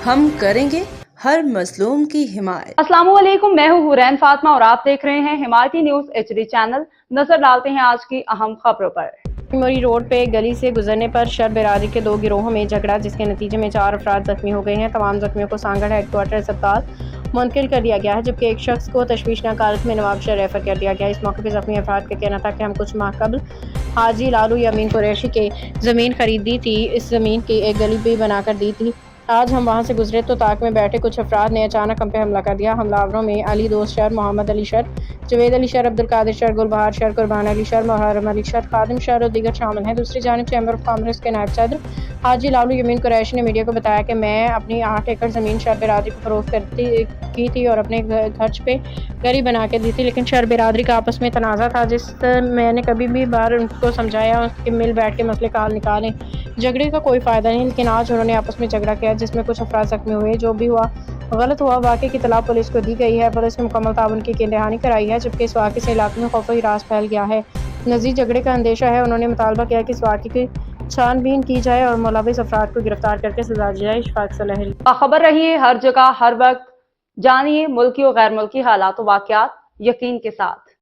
ہم کریں گے ہر مظلوم کی حمایت۔ السلام علیکم، میں ہوں حورین فاطمہ اور آپ دیکھ رہے ہیں حمایتی نیوز HD چینل۔ نظر ڈالتے ہیں آج کی اہم خبروں پر۔ موری روڈ پہ گلی سے گزرنے پر شر برادری کے 2 گروہوں میں جھگڑا، جس کے نتیجے میں 4 افراد زخمی ہو گئے ہیں۔ تمام زخمیوں کو سانگڑ ہیڈ کوارٹر اسپتال منتقل کر دیا گیا ہے، جبکہ ایک شخص کو تشویشناک حالت میں نوابشاہ ریفر کر دیا گیا ہے۔ اس موقع پہ زخمی افراد کا کہنا تھا کہ ہم کچھ ماہ قبل حاجی لالو یمین قریشی کے زمین خریدی تھی، اس زمین کی ایک گلی بھی بنا کر دی تھی۔ آج ہم وہاں سے گزرے تو طاق میں بیٹھے کچھ افراد نے اچانک ہم پہ حملہ کر دیا۔ حملہ آوروں میں علی دوست شر، محمد علی شر، جوید علی شر، عبدالقادر شر، گلبہار شر، قربان علی شر، محرم علی شر، خادم شر اور دیگر شامل ہیں۔ دوسری جانب چیمبر آف کامرس کے نائب صدر حاجی لالو یمین قریشی نے میڈیا کو بتایا کہ میں اپنی 8 ایکڑ زمین شر برادری کو فروخت کی تھی اور اپنے خرچ پہ گھر بنا کے دی تھی، لیکن شر برادری کا آپس میں تنازع تھا، جس میں نے کبھی بھی بار ان کو سمجھایا کہ مل بیٹھ کے مسئلے کا حل نکالیں، جھگڑے کا کوئی فائدہ نہیں، لیکن آج انہوں نے آپس میں جھگڑا کیا جس میں کچھ افراد زخمی ہوئے۔ جو بھی ہوا غلط ہوا۔ واقعے کی اطلاع پولیس کو دی گئی ہے۔ پولیس نے مکمل تعاون کی دہانی کرائی ہے، جبکہ اس واقعے سے علاقے میں خوف و ہراس پھیل گیا ہے، مزید جھگڑے کا اندیشہ ہے۔ انہوں نے مطالبہ کیا کہ اس واقعے کی چھان بین کی جائے اور ملوث افراد کو گرفتار کر کے سزا دی جائے۔ اشفاق صالح۔ باخبر رہیے ہر جگہ ہر وقت، جانیے ملکی و غیر ملکی حالات و واقعات یقین کے ساتھ۔